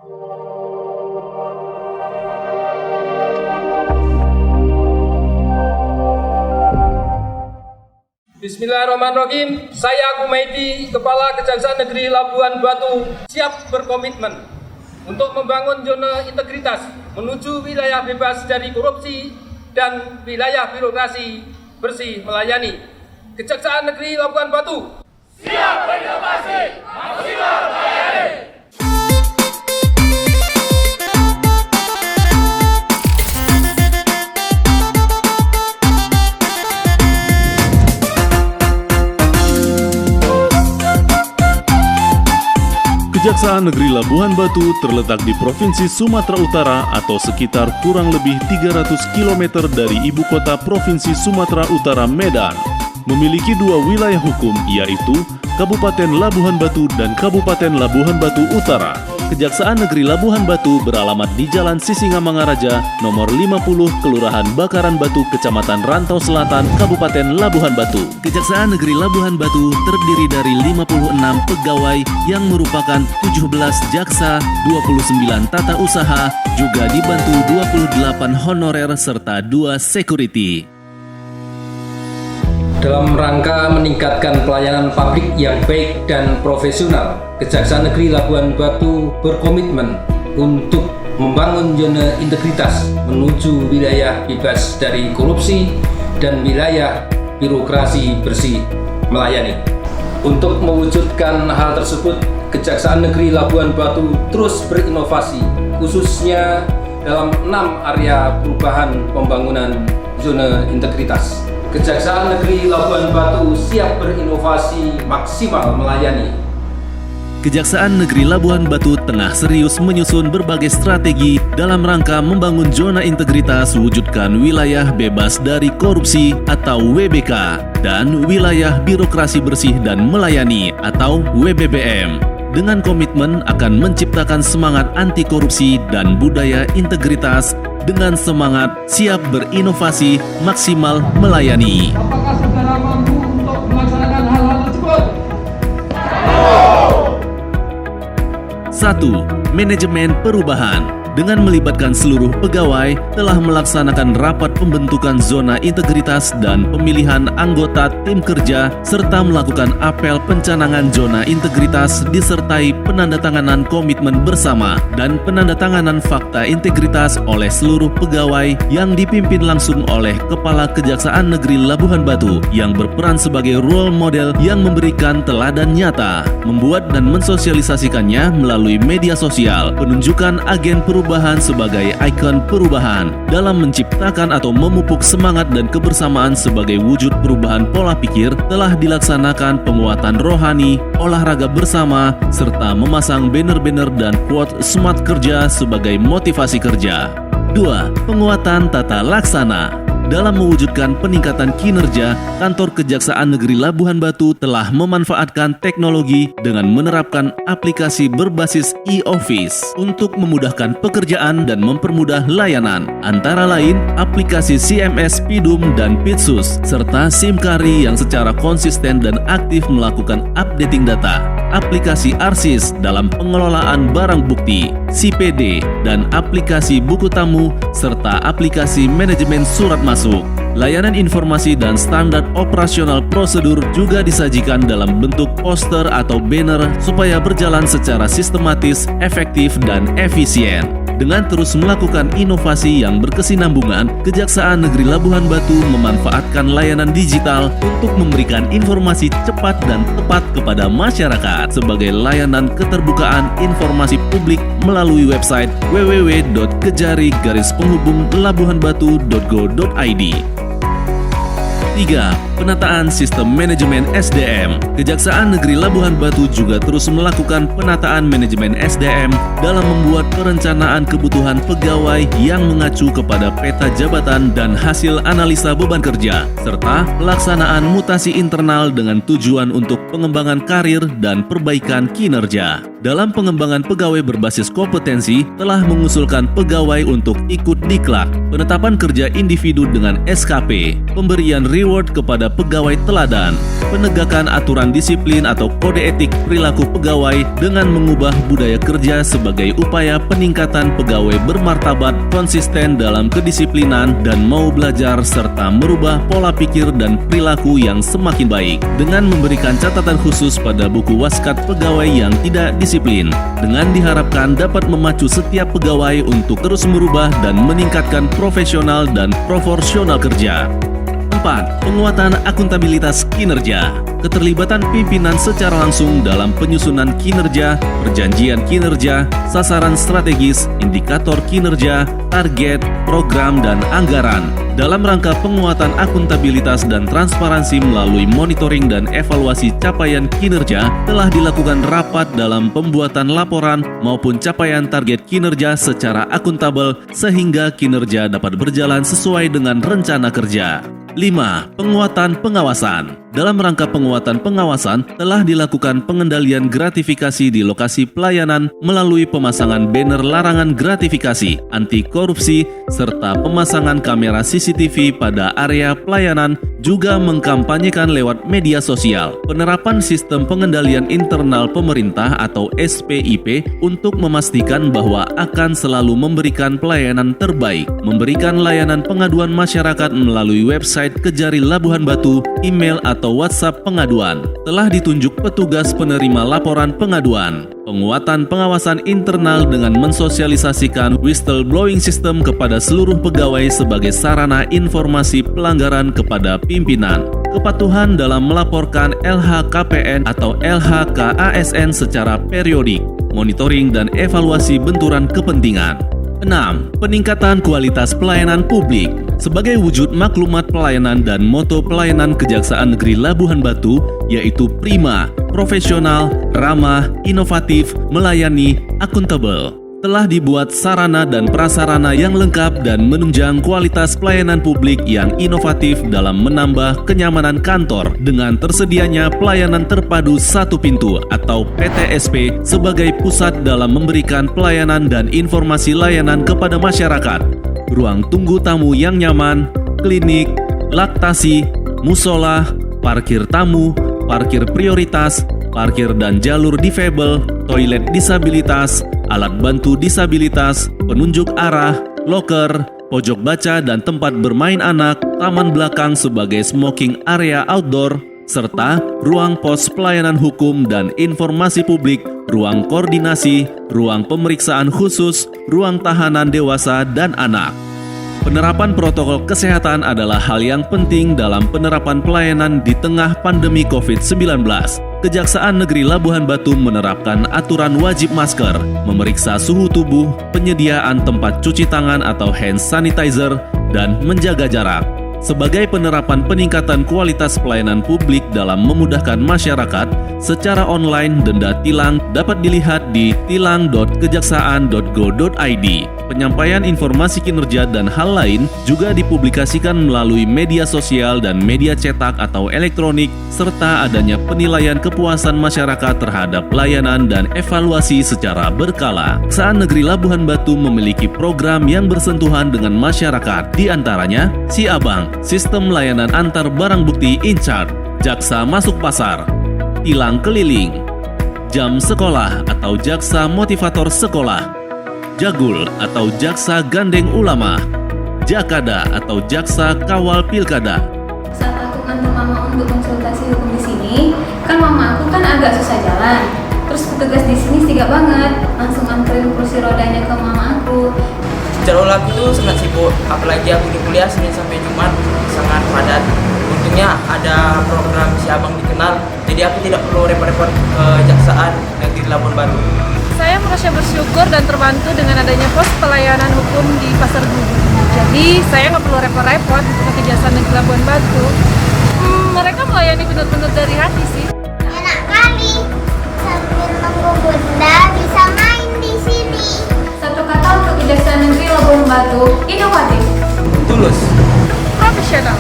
Bismillahirrahmanirrahim. Saya Kumaidi, Kepala Kejaksaan Negeri Labuhan Batu, siap berkomitmen untuk membangun zona integritas menuju wilayah bebas dari korupsi dan wilayah birokrasi bersih melayani. Kejaksaan Negeri Labuhan Batu siap berinovasi, maksimal melayani. Kejaksaan Negeri Labuhan Batu terletak di Provinsi Sumatera Utara atau sekitar kurang lebih 300 km dari ibu kota Provinsi Sumatera Utara, Medan. Memiliki dua wilayah hukum, yaitu Kabupaten Labuhan Batu dan Kabupaten Labuhan Batu Utara. Kejaksaan Negeri Labuhan Batu beralamat di Jalan Sisingamangaraja, nomor 50, Kelurahan Bakaran Batu, Kecamatan Rantau Selatan, Kabupaten Labuhan Batu. Kejaksaan Negeri Labuhan Batu terdiri dari 56 pegawai yang merupakan 17 jaksa, 29 tata usaha, juga dibantu 28 honorer serta 2 security. Dalam rangka meningkatkan pelayanan publik yang baik dan profesional, Kejaksaan Negeri Labuhan Batu berkomitmen untuk membangun zona integritas menuju wilayah bebas dari korupsi dan wilayah birokrasi bersih melayani. Untuk mewujudkan hal tersebut, Kejaksaan Negeri Labuhan Batu terus berinovasi, khususnya dalam 6 area perubahan pembangunan zona integritas. Kejaksaan Negeri Labuhan Batu siap berinovasi, maksimal melayani. Kejaksaan Negeri Labuhan Batu tengah serius menyusun berbagai strategi dalam rangka membangun zona integritas, wujudkan wilayah bebas dari korupsi atau WBK dan wilayah birokrasi bersih dan melayani atau WBBM. Dengan komitmen akan menciptakan semangat anti korupsi dan budaya integritas dengan semangat siap berinovasi, maksimal melayani. Apakah saudara mampu untuk melaksanakan hal-hal tersebut? 1. Manajemen perubahan. Dengan melibatkan seluruh pegawai, telah melaksanakan rapat pembentukan zona integritas dan pemilihan anggota tim kerja, serta melakukan apel pencanangan zona integritas disertai penandatanganan komitmen bersama dan penandatanganan fakta integritas oleh seluruh pegawai yang dipimpin langsung oleh Kepala Kejaksaan Negeri Labuhan Batu yang berperan sebagai role model yang memberikan teladan nyata, membuat dan mensosialisasikannya melalui media sosial, penunjukan agen perubahan sebagai ikon perubahan dalam menciptakan atau memupuk semangat dan kebersamaan sebagai wujud perubahan pola pikir. Telah dilaksanakan penguatan rohani, olahraga bersama, serta memasang banner-banner dan quote smart kerja sebagai motivasi kerja. 2. Penguatan tata laksana. Dalam mewujudkan peningkatan kinerja, Kantor Kejaksaan Negeri Labuhan Batu telah memanfaatkan teknologi dengan menerapkan aplikasi berbasis e-office untuk memudahkan pekerjaan dan mempermudah layanan. Antara lain, aplikasi CMS Pidum dan Pitsus, serta SIMKARI yang secara konsisten dan aktif melakukan updating data. Aplikasi Arsis dalam pengelolaan barang bukti, CPD, dan aplikasi buku tamu, serta aplikasi manajemen surat masuk. Layanan informasi dan standar operasional prosedur juga disajikan dalam bentuk poster atau banner supaya berjalan secara sistematis, efektif, dan efisien. Dengan terus melakukan inovasi yang berkesinambungan, Kejaksaan Negeri Labuhan Batu memanfaatkan layanan digital untuk memberikan informasi cepat dan tepat kepada masyarakat sebagai layanan keterbukaan informasi publik melalui website www.kejari-labuhanbatu.go.id. 3. Penataan sistem manajemen SDM. Kejaksaan Negeri Labuhan Batu juga terus melakukan penataan manajemen SDM dalam membuat perencanaan kebutuhan pegawai yang mengacu kepada peta jabatan dan hasil analisa beban kerja, serta pelaksanaan mutasi internal dengan tujuan untuk pengembangan karir dan perbaikan kinerja. Dalam pengembangan pegawai berbasis kompetensi, telah mengusulkan pegawai untuk ikut diklat, penetapan kerja individu dengan SKP, pemberian reward kepada kepada pegawai teladan, penegakan aturan disiplin atau kode etik perilaku pegawai dengan mengubah budaya kerja sebagai upaya peningkatan pegawai bermartabat, konsisten dalam kedisiplinan dan mau belajar serta merubah pola pikir dan perilaku yang semakin baik dengan memberikan catatan khusus pada buku waskat pegawai yang tidak disiplin dengan diharapkan dapat memacu setiap pegawai untuk terus merubah dan meningkatkan profesional dan proporsional kerja. 4. Penguatan akuntabilitas kinerja. Keterlibatan pimpinan secara langsung dalam penyusunan kinerja, perjanjian kinerja, sasaran strategis, indikator kinerja, target, program, dan anggaran. Dalam rangka penguatan akuntabilitas dan transparansi melalui monitoring dan evaluasi capaian kinerja, telah dilakukan rapat dalam pembuatan laporan maupun capaian target kinerja secara akuntabel sehingga kinerja dapat berjalan sesuai dengan rencana kerja. 5. Penguatan pengawasan. Dalam rangka penguatan pengawasan, telah dilakukan pengendalian gratifikasi di lokasi pelayanan melalui pemasangan banner larangan gratifikasi, anti korupsi, serta pemasangan kamera CCTV pada area pelayanan, juga mengkampanyekan lewat media sosial. Penerapan sistem pengendalian internal pemerintah atau SPIP untuk memastikan bahwa akan selalu memberikan pelayanan terbaik, memberikan layanan pengaduan masyarakat melalui website Kejari Labuhan Batu, email atau WhatsApp pengaduan. Telah ditunjuk petugas penerima laporan pengaduan. Penguatan pengawasan internal dengan mensosialisasikan whistleblowing system kepada seluruh pegawai sebagai sarana informasi pelanggaran kepada pimpinan. Kepatuhan dalam melaporkan LHKPN atau LHKASN secara periodik. Monitoring dan evaluasi benturan kepentingan. 6. Peningkatan kualitas pelayanan publik. Sebagai wujud maklumat pelayanan dan moto pelayanan Kejaksaan Negeri Labuhan Batu, yaitu prima, profesional, ramah, inovatif, melayani, akuntabel. Telah dibuat sarana dan prasarana yang lengkap dan menunjang kualitas pelayanan publik yang inovatif dalam menambah kenyamanan kantor dengan tersedianya pelayanan terpadu satu pintu atau PTSP sebagai pusat dalam memberikan pelayanan dan informasi layanan kepada masyarakat. Ruang tunggu tamu yang nyaman, klinik, laktasi, musola, parkir tamu, parkir prioritas, parkir dan jalur difabel, toilet disabilitas, alat bantu disabilitas, penunjuk arah, loker, pojok baca dan tempat bermain anak, taman belakang sebagai smoking area outdoor, serta ruang pos pelayanan hukum dan informasi publik, ruang koordinasi, ruang pemeriksaan khusus, ruang tahanan dewasa dan anak. Penerapan protokol kesehatan adalah hal yang penting dalam penerapan pelayanan di tengah pandemi COVID-19. Kejaksaan Negeri Labuhan Batu menerapkan aturan wajib masker, memeriksa suhu tubuh, penyediaan tempat cuci tangan atau hand sanitizer, dan menjaga jarak. Sebagai penerapan peningkatan kualitas pelayanan publik dalam memudahkan masyarakat, secara online denda tilang dapat dilihat di tilang.kejaksaan.go.id. Penyampaian informasi kinerja dan hal lain juga dipublikasikan melalui media sosial dan media cetak atau elektronik, serta adanya penilaian kepuasan masyarakat terhadap pelayanan dan evaluasi secara berkala. Kejaksaan Negeri Labuhan Batu memiliki program yang bersentuhan dengan masyarakat, di antaranya Si Abang, Sistem Layanan Antar Barang Bukti Incharge, Jaksa Masuk Pasar, Tilang Keliling, Jam Sekolah atau Jaksa Motivator Sekolah, Jagul atau Jaksa Gandeng Ulama, Jakada atau Jaksa Kawal Pilkada. Saat aku nganter mama untuk konsultasi hukum di sini, kan mama aku kan agak susah jalan. Terus petugas di sini sigap banget, langsung anterin kursi rodanya ke mama aku. Jadwal aku tuh sangat sibuk, apalagi aku di kuliah Senin sampai Jumat sangat padat. Untungnya ada program Si Abang Dikenal, jadi aku tidak perlu repot-repot ke Kejaksaan Negeri Labuhan Batu. Saya merasa bersyukur dan terbantu dengan adanya pos pelayanan hukum di Pasar Gugu. Jadi saya nggak perlu repot-repot untuk ke Kejaksaan Negeri Labuhan Batu. Mereka melayani benar-benar dari hati sih. Enak kali, sambil nunggu bunda bisa main di sini. Satu kata untuk Kejaksaan Negeri Labuhan Batu, inovatif, Tulus, Profesional.